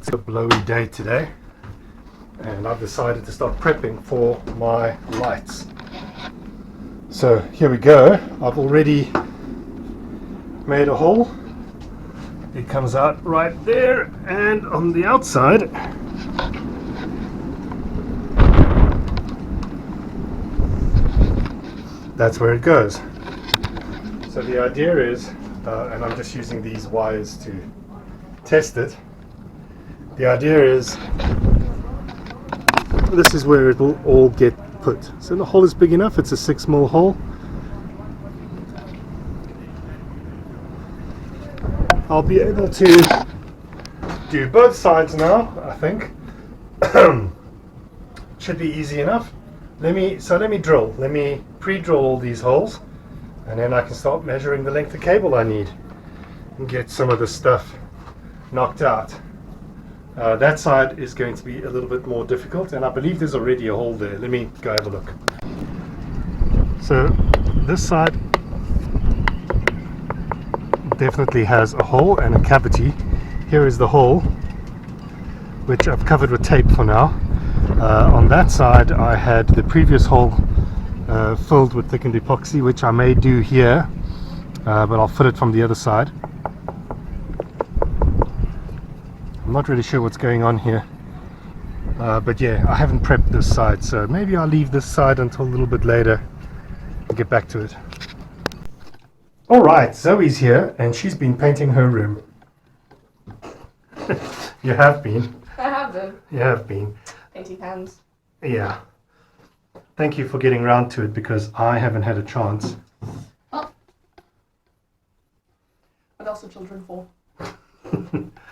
It's a blowy day today, and I've decided to start prepping for my lights. So here we go. I've already made a hole. It comes out right there, and on the outside that's where it goes. So the idea is, and I'm just using these wires to test it. The idea is, this is where it will all get put. So the hole is big enough, it's a 6mm hole. I'll be able to do both sides now, I think. Should be easy enough. Let me pre-drill all these holes, and then I can start measuring the length of cable I need and get some of the stuff knocked out. That side is going to be a little bit more difficult, and I believe there's already a hole there. Let me go have a look. So this side definitely has a hole and a cavity. Here is the hole, which I've covered with tape for now. On that side I had the previous hole filled with thickened epoxy, which I may do here, but I'll fill it from the other side. I'm not really sure what's going on here, but yeah, I haven't prepped this side, so maybe I'll leave this side until a little bit later and get back to it. Alright, Zoe's here and she's been painting her room. You have been. I have been. You have been. Painting hands. Yeah. Thank you for getting round to it, because I haven't had a chance. Oh. What else are children for?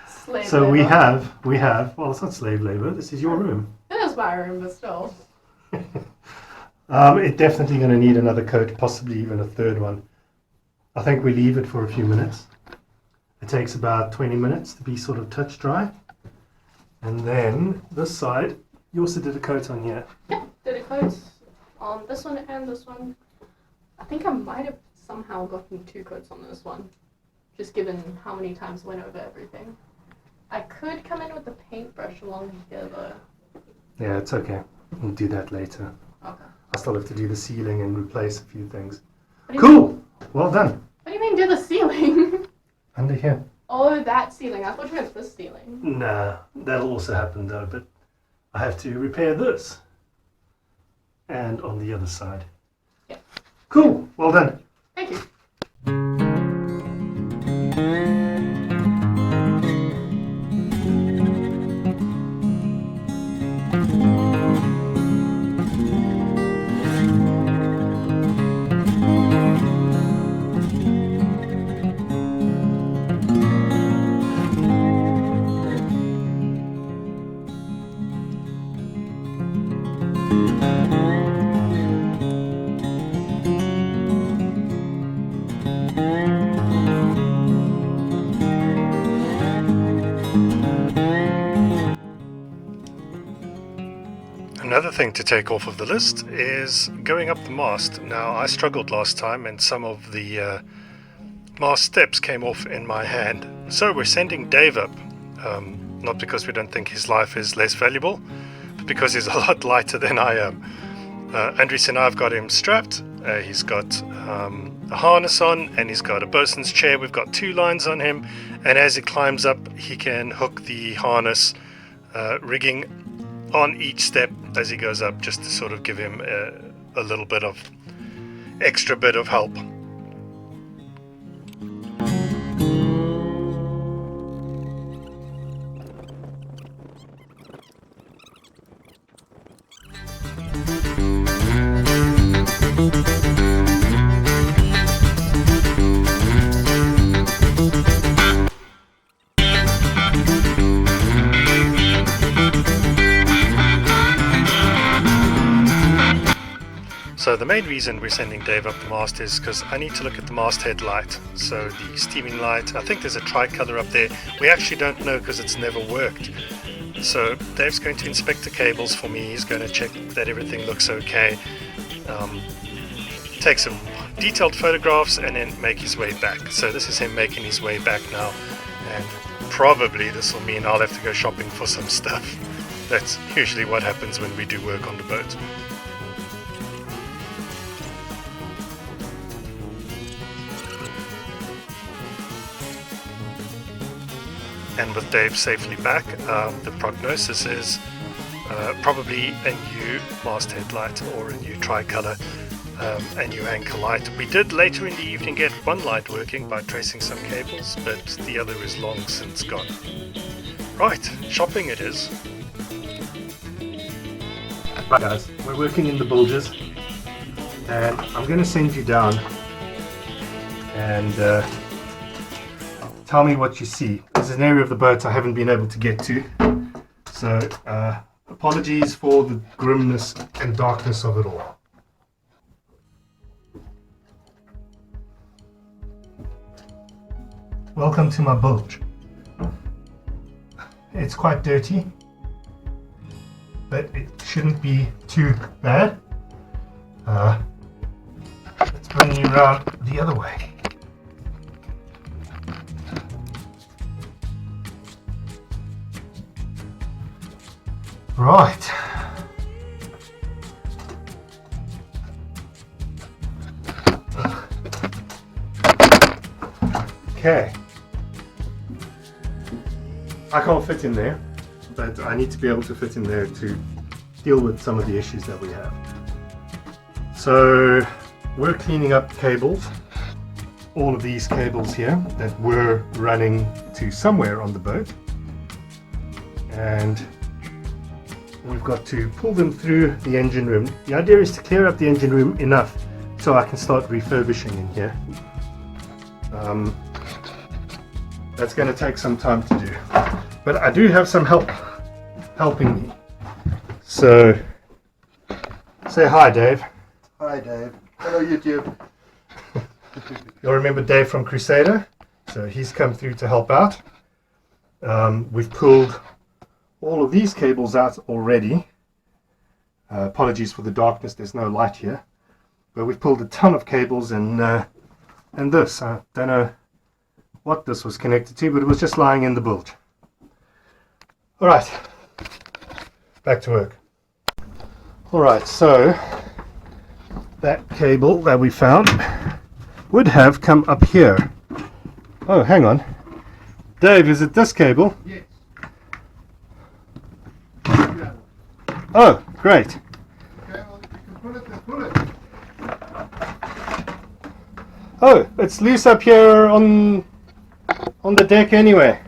Slave So labor. we have, well, it's not slave labor, this is your room. It is my room, but still. It's definitely going to need another coat, possibly even a third one. I think we leave it for a few minutes. It takes about 20 minutes to be sort of touch dry. And then this side, you also did a coat on here. Yeah, did a coat on this one and this one. I think I might have somehow gotten 2 coats on this one, just given how many times I went over everything. I could come in with the paintbrush along here though. Yeah, it's okay. We'll do that later. Okay. I still have to do the ceiling and replace a few things. Cool! Well done. What do you mean do the ceiling? Under here. Oh, that ceiling. I thought you meant this ceiling. Nah, that'll also happen though, but I have to repair this. And on the other side. Yeah. Cool, well done. Thank you. Another thing to take off of the list is going up the mast. Now, I struggled last time and some of the mast steps came off in my hand. So we're sending Dave up, not because we don't think his life is less valuable, but because he's a lot lighter than I am. Andries and I have got him strapped. He's got a harness on, and he's got a bosun's chair. We've got 2 lines on him, and as he climbs up he can hook the harness rigging on each step as he goes up, just to sort of give him a little bit of extra bit of help. So the main reason we're sending Dave up the mast is because I need to look at the masthead light. So the steaming light, I think there's a tricolor up there. We actually don't know because it's never worked. So Dave's going to inspect the cables for me. He's going to check that everything looks okay. Take some detailed photographs and then make his way back. So this is him making his way back now, and probably this will mean I'll have to go shopping for some stuff. That's usually what happens when we do work on the boat. And with Dave safely back, the prognosis is probably a new masthead light or a new tricolour, a new anchor light. We did later in the evening get one light working by tracing some cables, but the other is long since gone. Right, shopping it is. Right guys, we're working in the bilges, and I'm going to send you down and tell me what you see. There's an area of the boat I haven't been able to get to, so apologies for the grimness and darkness of it all. Welcome to my bilge. It's quite dirty, but it shouldn't be too bad. Let's bring you around the other way. Right. Okay. I can't fit in there, but I need to be able to fit in there to deal with some of the issues that we have. So we're cleaning up cables, all of these cables here that were running to somewhere on the boat, and we've got to pull them through the engine room. The idea is to clear up the engine room enough so I can start refurbishing in here. That's going to take some time to do, but I do have some help helping me. So say hi, Dave. Hi Dave. Hello YouTube. You'll remember Dave from Crusader, so he's come through to help out. We've pulled all of these cables out already. Apologies for the darkness, there's no light here, but we've pulled a ton of cables, and this, I don't know what this was connected to, but it was just lying in the bilge. Alright, back to work. Alright, so that cable that we found would have come up here. Oh, hang on. Dave, is it this cable? Yes. Oh, great. Okay, well, if you can pull it, then pull it. Oh, it's loose up here on the deck anyway.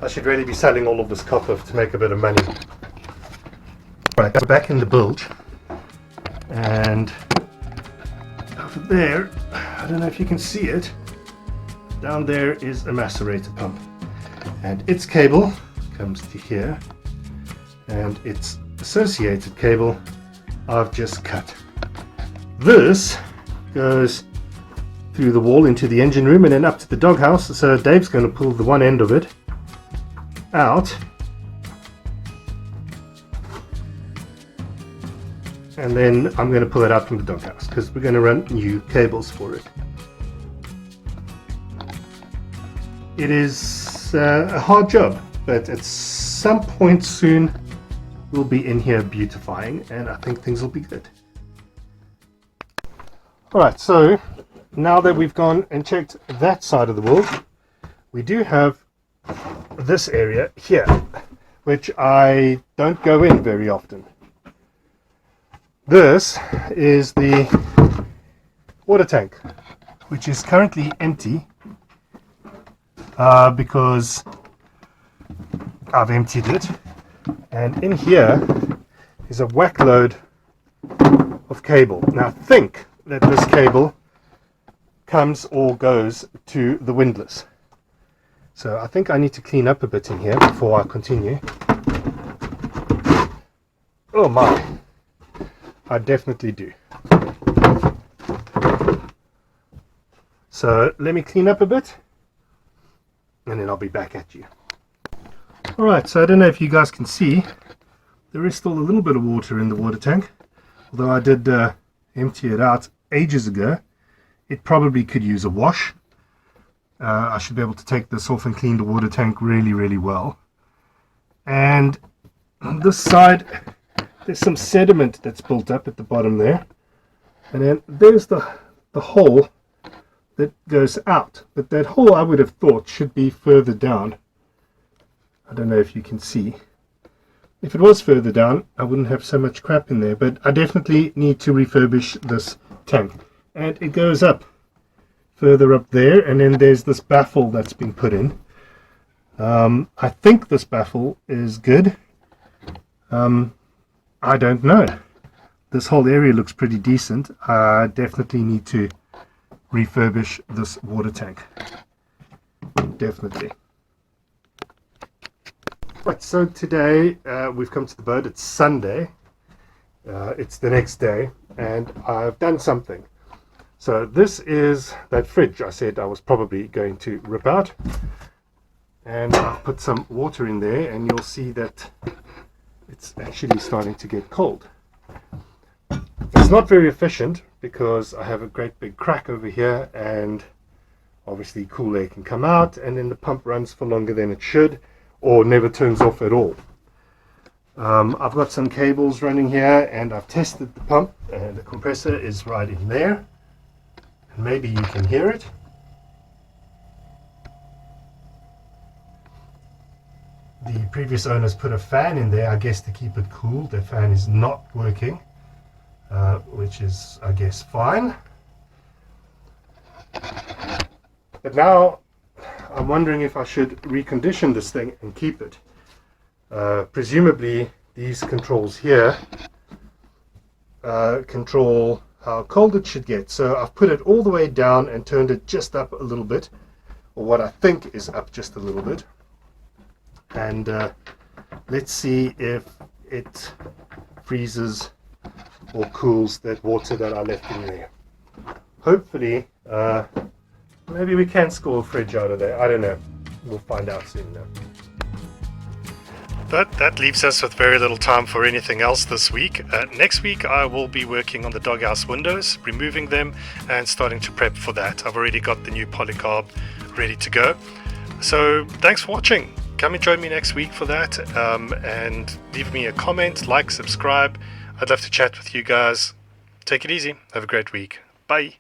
I should really be selling all of this copper to make a bit of money. Right, we're back in the bilge, and over there, I don't know if you can see it, down there is a macerator pump, and its cable comes to here, and its associated cable I've just cut. This goes through the wall into the engine room and then up to the doghouse, so Dave's going to pull the one end of it out, and then I'm going to pull it out from the doghouse because we're going to run new cables for it. It is a hard job, but at some point soon we'll be in here beautifying, and I think things will be good. Alright, so now that we've gone and checked that side of the wall, we do have this area here, which I don't go in very often. This is the water tank, which is currently empty because I've emptied it, and in here is a whack load of cable. Now think that this cable comes or goes to the windlass. So I think I need to clean up a bit in here before I continue. Oh my, I definitely do. So let me clean up a bit and then I'll be back at you. Alright, so I don't know if you guys can see, there is still a little bit of water in the water tank. although I did empty it out ages ago, it probably could use a wash. I should be able to take this off and clean the water tank really, really well. And on this side, there's some sediment that's built up at the bottom there. And then there's the hole that goes out. But that hole, I would have thought, should be further down. I don't know if you can see. If it was further down, I wouldn't have so much crap in there. But I definitely need to refurbish this tank. And it goes up further up there, and then there's this baffle that's been put in. I think this baffle is good. I don't know. This whole area looks pretty decent. I definitely need to refurbish this water tank. Definitely. Right, so today we've come to the boat. It's Sunday. It's the next day, and I've done something. So this is that fridge I said I was probably going to rip out, and I've put some water in there, and you'll see that it's actually starting to get cold. It's not very efficient because I have a great big crack over here, and obviously cool air can come out, and then the pump runs for longer than it should, or never turns off at all. I've got some cables running here, and I've tested the pump, and the compressor is right in there. Maybe you can hear it. The previous owners put a fan in there, I guess, to keep it cool. The fan is not working, which is, I guess, fine. But now I'm wondering if I should recondition this thing and keep it. Presumably these controls here control how cold it should get. So I've put it all the way down and turned it just up a little bit, or what I think is up just a little bit. And let's see if it freezes or cools that water that I left in there. Hopefully, maybe we can score a fridge out of there. I don't know. We'll find out soon now. But that leaves us with very little time for anything else this week. Next week I will be working on the doghouse windows, removing them and starting to prep for that. I've already got the new polycarb ready to go. So thanks for watching. Come and join me next week for that, and leave me a comment, like, subscribe. I'd love to chat with you guys. Take it easy. Have a great week. Bye.